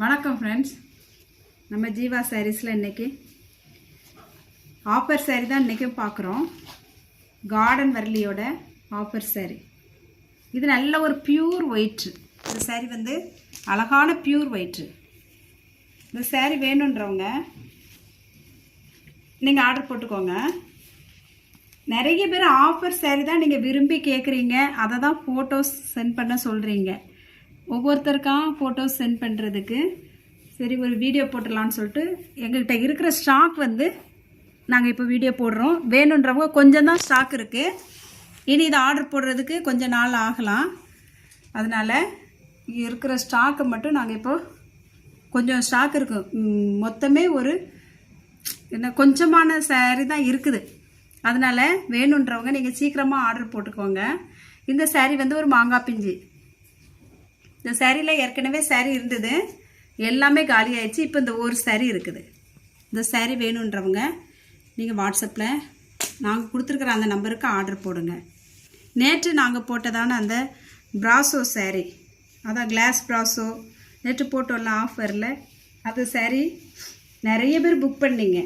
வணக்கம் ஃப்ரெண்ட்ஸ். நம்ம ஜீவா சாரீஸில் இன்றைக்கி ஆஃபர் சாரீ தான் இன்றைக்கும் பார்க்குறோம். கார்டன் வரலியோட ஆஃபர் சாரீ. இது நல்ல ஒரு பியூர் ஒயிட்ரு. இந்த சாரீ வந்து அழகான பியூர் ஒயிட்ரு. இந்த சாரீ வேணுன்றவங்க நீங்கள் ஆர்டர் போட்டுக்கோங்க. நிறைய பேர் ஆஃபர் சாரீ தான் நீங்கள் விரும்பி கேட்குறீங்க. அதை தான் ஃபோட்டோஸ் சென்ட் பண்ண சொல்கிறீங்க. ஒவ்வொருத்தருக்காக ஃபோட்டோஸ் சென்ட் பண்ணுறதுக்கு சரி ஒரு வீடியோ போட்டுடலான்னு சொல்லிட்டு எங்கள்கிட்ட இருக்கிற ஸ்டாக் வந்து நாங்கள் இப்போ வீடியோ போடுறோம். வேணுன்றவங்க கொஞ்சம் தான் ஸ்டாக் இருக்குது. இனி இதை ஆர்டர் போடுறதுக்கு கொஞ்சம் நாள் ஆகலாம். அதனால் இருக்கிற ஸ்டாக்கை மட்டும் நாங்கள் இப்போ கொஞ்சம் ஸ்டாக் இருக்கும். மொத்தமே ஒரு என்ன கொஞ்சமான சாரீ தான் இருக்குது. அதனால் வேணுன்றவங்க நீங்கள் சீக்கிரமாக ஆர்டர் போட்டுக்கோங்க. இந்த சாரீ வந்து ஒரு மாங்காய் பிஞ்சு. இந்த சாரியில் ஏற்கனவே சாரீ இருந்தது, எல்லாமே காலி ஆயிடுச்சு. இப்போ இந்த ஒரு சாரீ இருக்குது. இந்த சாரீ வேணுன்றவங்க நீங்கள் வாட்ஸ்அப்பில் நாங்கள் கொடுத்துருக்குற அந்த நம்பருக்கு ஆர்டர் போடுங்க. நேற்று நாங்கள் போட்டதான அந்த ப்ராசோ சாரீ, அதான் கிளாஸ் ப்ராசோ நேற்று போட்டோம்ல ஆஃபரில், அது சாரீ நிறைய பேர் புக் பண்ணிங்க.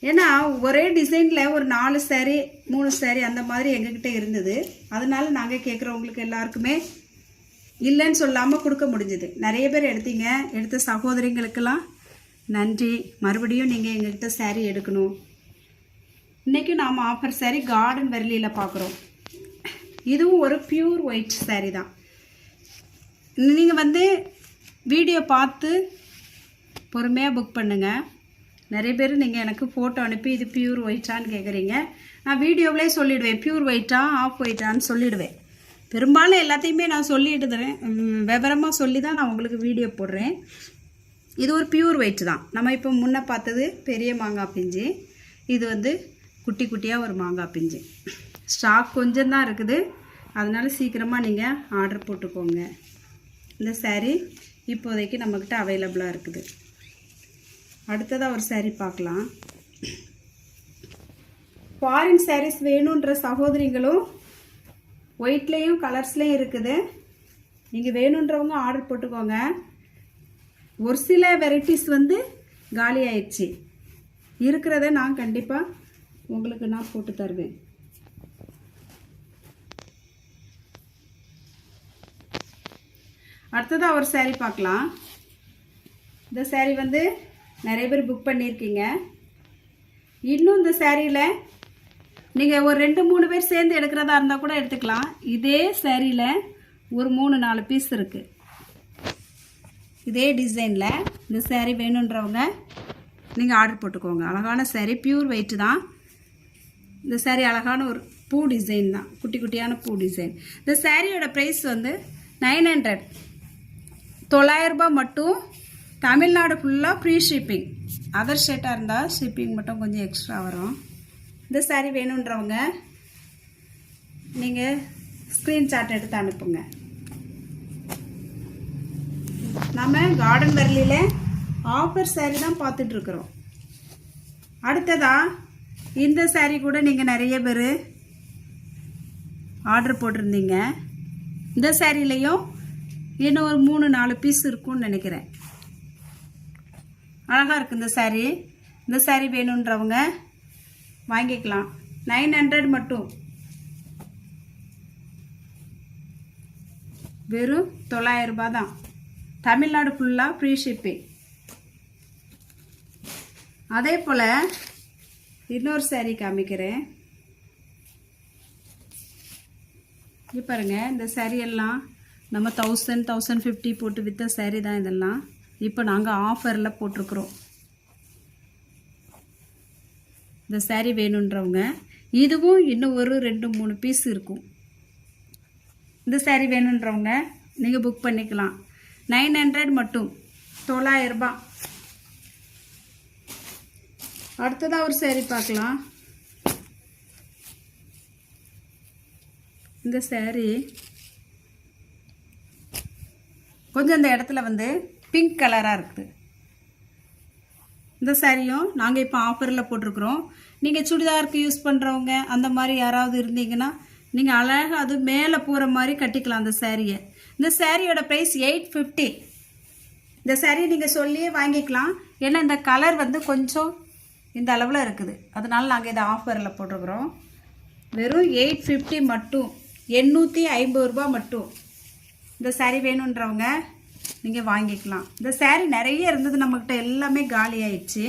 ஏன்னா ஒரே டிசைனில் ஒரு 4 சாரீ 3 சாரீ அந்த மாதிரி எங்ககிட்ட இருந்தது. அதனால நாங்கள் கேட்குறவங்களுக்கு எல்லாருக்குமே இல்லைன்னு சொல்லாமல் கொடுக்க முடிஞ்சுது. நிறைய பேர் எடுத்தீங்க. எடுத்த சகோதரிங்களுக்கெல்லாம் நன்றி. மறுபடியும் நீங்கள் எங்கள்கிட்ட சாரீ எடுக்கணும். இன்றைக்கி நாம் ஆஃபர் சாரீ கார்டன் வரலியில் பார்க்குறோம். இதுவும் ஒரு பியூர் ஒயிட் சாரீ தான். நீங்கள் வந்து வீடியோ பார்த்து பொறுமையாக புக் பண்ணுங்கள். நிறைய பேர் நீங்கள் எனக்கு ஃபோட்டோ அனுப்பி இது பியூர் ஒயிட்டான்னு கேட்குறீங்க. நான் வீடியோவிலே சொல்லிவிடுவேன், பியூர் ஒயிட்டா ஆஃப் ஒயிட்டான்னு சொல்லிவிடுவேன். பெரும்பாலும் எல்லாத்தையுமே நான் சொல்லிட்டு தரேன், விவரமாக சொல்லி தான் நான் உங்களுக்கு வீடியோ போடுறேன். இது ஒரு பியூர் ஒயிட் தான். நம்ம இப்போ முன்னே பார்த்தது பெரிய மாங்காய் பிஞ்சு, இது வந்து குட்டி குட்டியாக ஒரு மாங்காய் பிஞ்சு. ஸ்டாக் கொஞ்சம் தான் இருக்குது. அதனால் சீக்கிரமாக நீங்கள் ஆர்டர் போட்டுக்கோங்க. இந்த சாரீ இப்போதைக்கு நம்மக்கிட்ட அவைலபிளாக இருக்குது. அடுத்ததாக ஒரு சாரீ பார்க்கலாம். ஃபாரின் சாரீஸ் வேணுன்ற சகோதரிகளும் ஒயிட்லேயும் கலர்ஸ்லேயும் இருக்குது. நீங்கள் வேணுன்றவங்க ஆர்டர் போட்டுக்கோங்க. ஒரு சில வெரைட்டிஸ் வந்து காலி ஆயிடுச்சு. இருக்கிறத நான் கண்டிப்பாக உங்களுக்கு நான் போட்டு தருவேன். அடுத்ததாக ஒரு சாரீ பார்க்கலாம். இந்த சாரீ வந்து நிறைய பேர் புக் பண்ணியிருக்கீங்க. இன்னும் இந்த சாரியில் நீங்கள் ஒரு 2-3 பேர் சேர்ந்து எடுக்கிறதா இருந்தால் கூட எடுத்துக்கலாம். இதே சாரியில் ஒரு 3-4 பீஸ் இருக்குது. இதே டிசைனில் இந்த சாரீ வேணுன்றவங்க நீங்கள் ஆர்டர் போட்டுக்கோங்க. அழகான சாரீ, பியூர் ஒயிட்டு தான். இந்த சாரீ அழகான ஒரு பூ டிசைன் தான், குட்டி குட்டியான பூ டிசைன். இந்த சாரியோட ப்ரைஸ் வந்து 900, 900 ரூபாய் மட்டும். தமிழ்நாடு ஃபுல்லாக ஃப்ரீ ஷிப்பிங். அதர் ஸ்டேட்டாக இருந்தால் ஷிப்பிங் மட்டும் கொஞ்சம் எக்ஸ்ட்ரா வரும். இந்த சாரீ வேணுன்றவங்க நீங்கள் ஸ்க்ரீன்ஷாட் எடுத்து அனுப்புங்க. நம்ம கார்டன் வரலியில் ஆஃபர் சாரீ தான் பார்த்துட்ருக்குறோம். அடுத்ததாக இந்த சாரீ கூட நீங்கள் நிறைய பேர் ஆர்டர் போட்டிருந்தீங்க. இந்த சாரீலையும் இன்னும் ஒரு 3-4 பீஸ் இருக்கும்னு நினைக்கிறேன். அழகாக இருக்குது இந்த சாரீ. இந்த சாரீ வேணுன்றவங்க வாங்கிக்கலாம். 900 மட்டும். வெறும் 900 ரூபாய் தான். தமிழ்நாடு ஃபுல்லாக ஃப்ரீ ஷிப்பிங். அதே போல் இன்னொரு சாரீ காமிக்கிறேன். இது பாருங்கள். இந்த சாரீ எல்லாம் நம்ம 1000-1050 போட்டு விற்ற சாரீ தான் இதெல்லாம். இப்போ நாங்கள் ஆஃபரில் போட்டிருக்குறோம். இந்த சாரீ வேணுன்றவங்க இதுவும் இன்னும் ஒரு 2-3 பீஸ் இருக்கும். இந்த சாரீ வேணுன்றவங்க நீங்கள் புக் பண்ணிக்கலாம். 900 மட்டும், 900 ரூபாய். அடுத்ததாக ஒரு சாரீ பார்க்கலாம். இந்த சாரீ கொஞ்சம் இந்த இடத்துல வந்து பிங்க் கலராக இருக்குது. இந்த சாரியும் நாங்கள் இப்போ ஆஃபரில் போட்டிருக்கிறோம். நீங்கள் சுடிதாருக்கு யூஸ் பண்ணுறவங்க அந்த மாதிரி யாராவது இருந்தீங்கன்னா நீங்கள் அழகாக அது மேலே போகிற மாதிரி கட்டிக்கலாம் அந்த சாரியை. இந்த சாரியோட ப்ரைஸ் 850. இந்த saree நீங்கள் சொல்லியே வாங்கிக்கலாம். ஏன்னா இந்த கலர் வந்து கொஞ்சம் இந்த அளவில் இருக்குது, அதனால நாங்கள் இதை ஆஃபரில் போட்டிருக்கிறோம். வெறும் 850 மட்டும், 850 ரூபா மட்டும். இந்த saree வேணுன்றவங்க நீங்கள் வாங்கிக்கலாம். இந்த saree நிறைய இருந்தது, நம்மக்கிட்ட எல்லாமே காலி ஆயிடுச்சு.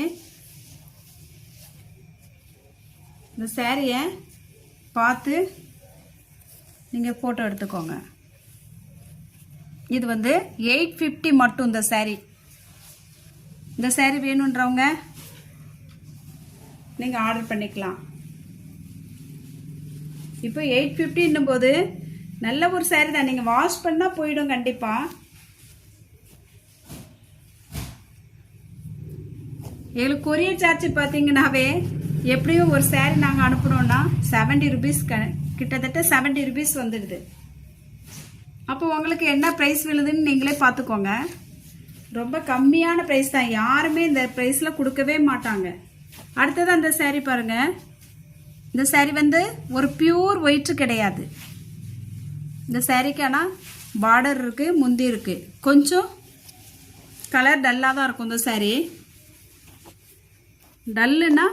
இந்த சாரியை பார்த்து நீங்கள் ஃபோட்டோ எடுத்துக்கோங்க. இது வந்து 850 மட்டும் இந்த saree. இந்த saree வேணுன்றவங்க நீங்கள் ஆர்டர் பண்ணிக்கலாம். இப்போ 850 போது நல்ல ஒரு saree தான், நீங்கள் வாஷ் பண்ணால் போயிடும் கண்டிப்பாக. எங்களுக்கு கொரியர் சார்ஜ் பார்த்தீங்கன்னாவே எப்படியும் ஒரு saree நாங்கள் அனுப்புனோன்னா 70 ருபீஸ், கிட்டத்தட்ட 70 ருபீஸ் வந்துடுது. அப்போ உங்களுக்கு என்ன ப்ரைஸ் விழுதுன்னு நீங்களே பார்த்துக்கோங்க. ரொம்ப கம்மியான ப்ரைஸ் தான், யாருமே இந்த ப்ரைஸில் கொடுக்கவே மாட்டாங்க. அடுத்தது அந்த saree பாருங்கள். இந்த saree வந்து ஒரு பியூர் ஒயிட்டு கிடையாது. இந்த சாரீக்கு ஆனால் பார்டர் இருக்குது, முந்தி இருக்குது. கொஞ்சம் கலர் டல்லாக தான் இருக்கும் இந்த saree. டல்லுன்னா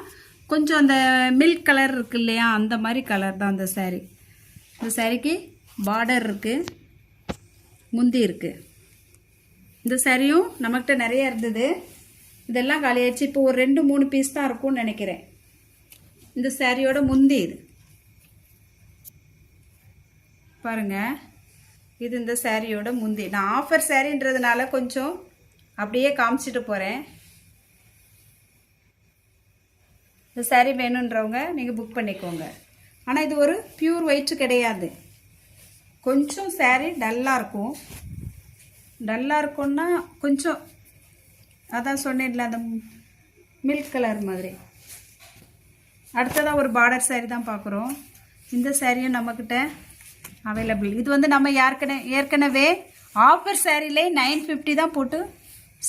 கொஞ்சம் அந்த மில்க் கலர் இருக்கு இல்லையா, அந்த மாதிரி கலர் தான் இந்த saree. இந்த சாரீக்கு பார்டர் இருக்குது, முந்தி இருக்குது. இந்த சாரியும் நம்மகிட்ட நிறைய இருந்தது, இதெல்லாம் காலியாச்சு. இப்போ ஒரு 2-3 பீஸ் தான் இருக்கும்னு நினைக்கிறேன். இந்த சாரியோட முந்தி இது பாருங்க. இது இந்த சாரியோட முந்தி. நான் ஆஃபர் சாரின்றதுனால கொஞ்சம் அப்படியே காமிச்சிட்டு போகிறேன். இந்த சாரீ வேணுன்றவங்க நீங்கள் புக் பண்ணிக்கோங்க. ஆனால் இது ஒரு பியூர் ஒயிட்டு கிடையாது, கொஞ்சம் சாரீ டல்லாக இருக்கும். டல்லாக இருக்கும்னா கொஞ்சம் அதான் சொன்னேன்ல, அந்த மில்க் கலர் மாதிரி. அடுத்ததாக ஒரு பார்டர் சாரீ தான் பார்க்குறோம். இந்த சாரியும் நம்மக்கிட்ட அவைலபிள். இது வந்து நம்ம ஏற்கனவே ஆஃபர் சாரிலே 950 தான் போட்டு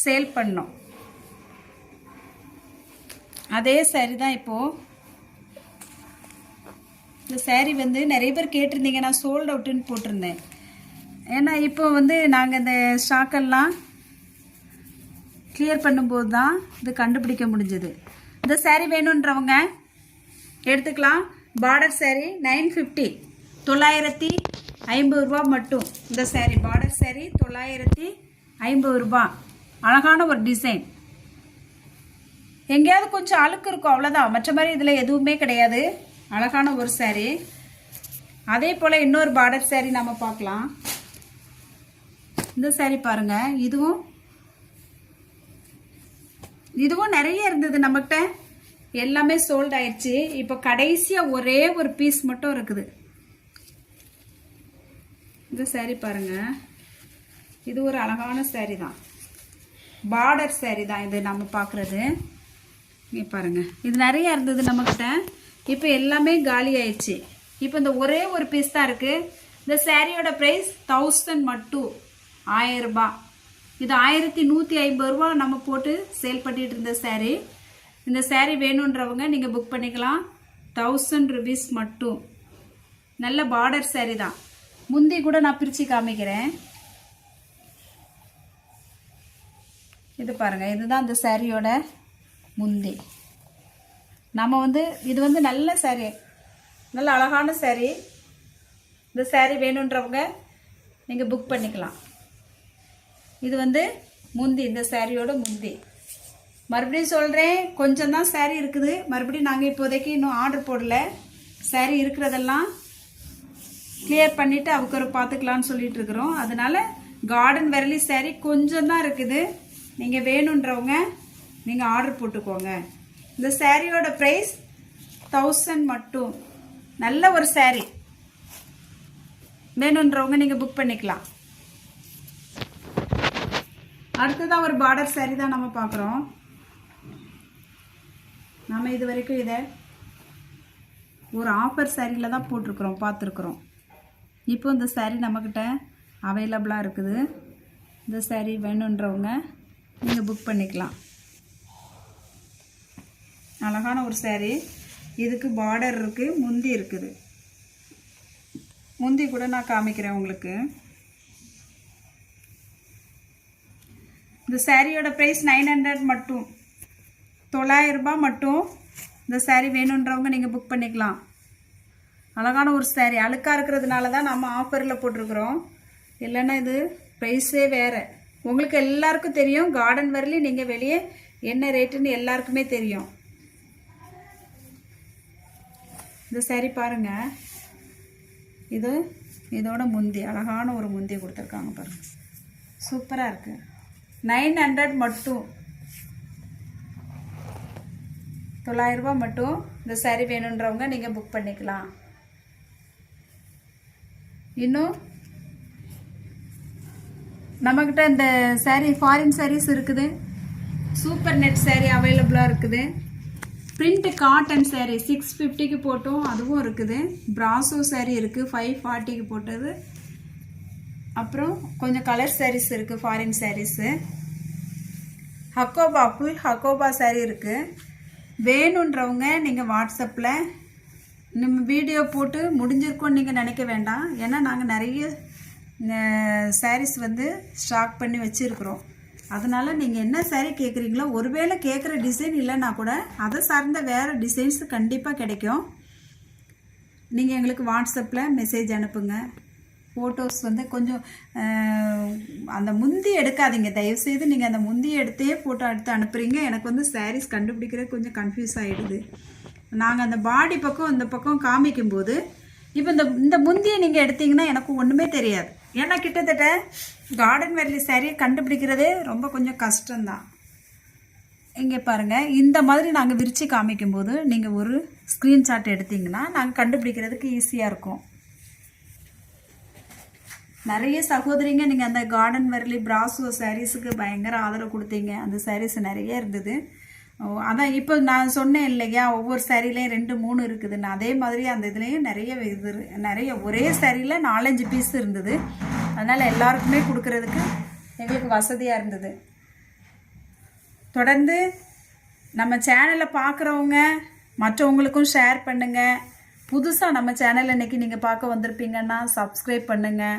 சேல் பண்ணோம். அதே சாரீ தான் இப்போது. இந்த சாரீ வந்து நிறைய பேர் கேட்டிருந்தீங்க, நான் சோல்ட் அவுட்டுன்னு போட்டிருந்தேன். ஏன்னா இப்போ வந்து நாங்கள் இந்த ஸ்டாக்கெல்லாம் கிளியர் பண்ணும்போது தான் இது கண்டுபிடிக்க முடிஞ்சது. இந்த சாரீ வேணுன்றவங்க எடுத்துக்கலாம். பார்டர் சாரீ 950, 950 ரூபா மட்டும். இந்த சாரீ பார்டர் சாரீ 950 ரூபா. அழகான ஒரு டிசைன். எங்கேயாவது கொஞ்சம் அழுக்கு இருக்கும், அவ்வளோதான். மற்ற மாதிரி இதில் எதுவுமே கிடையாது. அழகான ஒரு சாரீ. அதே போல் இன்னொரு பார்டர் சாரீ நம்ம பார்க்கலாம். இந்த சாரீ பாருங்கள். இதுவும் நிறைய இருந்தது நம்மகிட்ட, எல்லாமே சோல்ட் ஆயிடுச்சு. இப்போ கடைசியாக ஒரே ஒரு பீஸ் மட்டும் இருக்குது. இந்த சாரீ பாருங்கள். இது ஒரு அழகான சாரீ தான், பார்டர் சாரீ தான் இது நம்ம பார்க்குறது. இங்கே பாருங்கள். இது நிறைய இருந்தது நம்மக்கிட்ட, இப்போ எல்லாமே காலி ஆயிடுச்சு. இப்போ இந்த ஒரே ஒரு பீஸ் தான் இருக்குது. இந்த சாரியோட ப்ரைஸ் 1000 மட்டும், 1000 ரூபா. இது 1150 ரூபா நம்ம போட்டு சேல் பண்ணிட்டு இருந்த சாரீ. இந்த சாரீ வேணுன்றவங்க நீங்கள் புக் பண்ணிக்கலாம். 1000 ருபீஸ் மட்டும். நல்ல பார்டர் சாரீ தான். முந்தி கூட நான் பிரித்து காமிக்கிறேன். இது பாருங்கள். இதுதான் இந்த சாரியோட முந்தி. நம்ம வந்து இது வந்து நல்ல சாரீ, நல்ல அழகான சாரீ. இந்த சாரீ வேணுன்றவங்க நீங்கள் புக் பண்ணிக்கலாம். இது வந்து முந்தி, இந்த சாரியோட முந்தி. மறுபடியும் சொல்கிறேன், கொஞ்சம் தான் சாரீ இருக்குது. மறுபடியும் நாங்கள் இப்போதைக்கு இன்னும் ஆர்டர் போடல. சாரீ இருக்கிறதெல்லாம் கிளியர் பண்ணிவிட்டு அவருக்கு பார்த்துக்கலான்னு சொல்லிட்டு இருக்கிறோம். அதனால கார்டன் வெரலி சாரீ கொஞ்சம் தான் இருக்குது. நீங்கள் வேணுன்றவங்க நீங்கள் ஆர்டர் போட்டுக்கோங்க. இந்த சாரியோட ப்ரைஸ் 1000 மட்டும். நல்ல ஒரு சாரீ. வேணுன்றவங்க நீங்கள் புக் பண்ணிக்கலாம். அடுத்ததாக ஒரு பார்டர் சாரீ தான் நம்ம பார்க்குறோம். நம்ம இது வரைக்கும் இதை ஒரு ஆஃபர் சாரியில் தான் போட்டிருக்கிறோம், பார்த்துருக்குறோம். இப்போ இந்த சாரீ நம்மக்கிட்ட அவைலபிளாக இருக்குது. இந்த சாரீ வேணுன்றவங்க நீங்கள் புக் பண்ணிக்கலாம். அழகான ஒரு சாரீ. இதுக்கு பார்டர் இருக்குது, முந்தி இருக்குது. முந்தி கூட நான் காமிக்கிறேன் உங்களுக்கு. இந்த சாரியோட ப்ரைஸ் 900 மட்டும், 900 ரூபாய் மட்டும். இந்த சாரீ வேணுன்றவங்க நீங்கள் புக் பண்ணிக்கலாம். அழகான ஒரு சாரீ, அழுக்காக இருக்கிறதுனால தான் நம்ம ஆஃபரில் போட்டிருக்கிறோம். இல்லைன்னா இது ப்ரைஸே வேறு. உங்களுக்கு எல்லாருக்கும் தெரியும், கார்டன் வரலி நீங்கள் வெளியே என்ன ரேட்டுன்னு எல்லாருக்குமே தெரியும். இந்த சாரீ பாருங்கள், இது இதோட முந்தி, அழகான ஒரு முந்தி கொடுத்துருக்காங்க பாருங்கள், சூப்பராக இருக்குது. 900 மட்டும், 900 ரூபாய் மட்டும். இந்த சாரீ வேணுன்றவங்க நீங்கள் புக் பண்ணிக்கலாம். இன்னும் நம்மக்கிட்ட இந்த சாரீ ஃபாரின் சாரீஸ் இருக்குது, சூப்பர் நெட் சாரீ அவைலபிளாக இருக்குது. பிரிண்ட் காட்டன் சாரீ 650க்கு போட்டோம், அதுவும் இருக்குது. பிராசோ சாரீ இருக்குது 540க்கு போட்டது. அப்புறம் கொஞ்சம் கலர் சாரீஸ் இருக்குது, ஃபாரின் சாரீஸு. ஹக்கோபா, ஃபுல் ஹக்கோபா சாரீ இருக்குது. வேணுன்றவங்க நீங்கள் வாட்ஸ்அப்பில் நம்ம வீடியோ போட்டு முடிஞ்சிருக்கோன்னு நீங்கள் நினைக்க வேண்டாம். ஏன்னா நாங்கள் நிறைய சாரீஸ் வந்து ஸ்டாக் பண்ணி வச்சுருக்குறோம். அதனால் நீங்கள் என்ன சாரீ கேட்குறீங்களோ, ஒருவேளை கேட்குற டிசைன் இல்லைன்னா கூட அதை சார்ந்த வேறு டிசைன்ஸ் கண்டிப்பாக கிடைக்கும். நீங்கள் எங்களுக்கு வாட்ஸ்அப்பில் மெசேஜ் அனுப்புங்க. ஃபோட்டோஸ் வந்து கொஞ்சம் அந்த முந்தி எடுக்காதீங்க தயவுசெய்து. நீங்கள் அந்த முந்தியை எடுத்தே ஃபோட்டோ எடுத்து அனுப்புகிறீங்க. எனக்கு வந்து சாரீஸ் கண்டுபிடிக்கிறது கொஞ்சம் கன்ஃபியூஸ் ஆகிடுது. நாங்கள் அந்த பாடி பக்கம் இந்த பக்கம் காமிக்கும்போது இப்போ இந்த முந்தியை நீங்கள் எடுத்தீங்கன்னா எனக்கு ஒன்றுமே தெரியாது. ஏன்னா கிட்டத்தட்ட கார்டன் வெர்லி சாரியை கண்டுபிடிக்கிறதே ரொம்ப கொஞ்சம் கஷ்டம்தான். இங்கே பாருங்கள், இந்த மாதிரி நாங்கள் விரித்து காமிக்கும்போது நீங்கள் ஒரு ஸ்க்ரீன்ஷாட் எடுத்திங்கன்னா நாங்கள் கண்டுபிடிக்கிறதுக்கு ஈஸியாக இருக்கும். நிறைய சகோதரிங்க நீங்கள் அந்த கார்டன் வெர்லி பிராசோ சாரீஸுக்கு பயங்கர ஆதரவு கொடுத்தீங்க. அந்த சாரீஸ் நிறைய இருந்தது. அதான் இப்போ நான் சொன்னேன் இல்லையா, ஒவ்வொரு சாரிலையும் 2-3 இருக்குதுன்னு. அதே மாதிரி அந்த இதுலேயும் நிறைய ஒரே சாரியில் 4-5 பீஸ் இருந்தது. அதனால் எல்லாருக்குமே கொடுக்கறதுக்கு எங்களுக்கு வசதியாக இருந்தது. தொடர்ந்து நம்ம சேனலை பார்க்குறவங்க மற்றவங்களுக்கும் ஷேர் பண்ணுங்கள். புதுசாக நம்ம சேனலை இன்றைக்கி நீங்கள் பார்க்க வந்திருப்பீங்கன்னா சப்ஸ்கிரைப் பண்ணுங்கள்.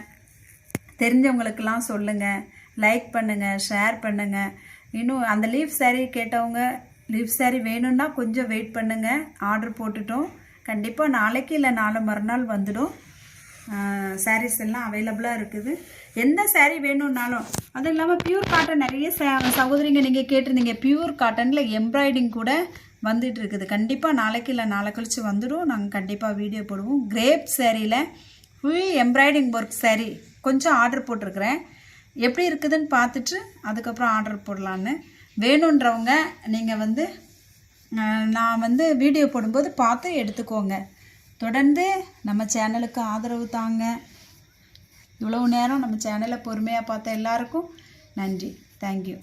தெரிஞ்சவங்களுக்கெல்லாம் சொல்லுங்கள், லைக் பண்ணுங்கள், ஷேர் பண்ணுங்கள். இன்னும் அந்த லீஃப் சாரீ கேட்டவங்க, லீஃப் சாரீ வேணும்னா கொஞ்சம் வெயிட் பண்ணுங்கள். ஆர்டர் போட்டுட்டோம், கண்டிப்பாக நாளைக்கு இல்லை நாளை மறுநாள் வந்துடும். சாரீஸ் எல்லாம் அவைலபிளாக இருக்குது. எந்த சாரீ வேணும்னாலும். அதுவும் இல்லாமல் பியூர் காட்டன் நிறைய சகோதரிங்க நீங்கள் கேட்டிருந்தீங்க. பியூர் காட்டனில் எம்ப்ராய்டிங் கூட வந்துட்டு இருக்குது. கண்டிப்பாக நாளைக்கு இல்லை நாளை கழிச்சு வந்துடும். நாங்கள் கண்டிப்பாக வீடியோ போடுவோம். கிரேப் சாரியில் ஃபுல் எம்ப்ராய்டிங் ஒர்க் சாரீ கொஞ்சம் ஆர்டர் போட்டிருக்கிறேன். எப்படி இருக்குதுன்னு பார்த்துட்டு அதுக்கப்புறம் ஆர்டர் போடலான்னு. வேணுன்றவங்க நீங்கள் வந்து நான் வந்து வீடியோ போடும்போது பார்த்து எடுத்துக்கோங்க. தொடர்ந்து நம்ம சேனலுக்கு ஆதரவு தாங்க. இவ்வளவு நேரம் நம்ம சேனலை பொறுமையாக பார்த்த எல்லாருக்கும் நன்றி. தேங்க்யூ.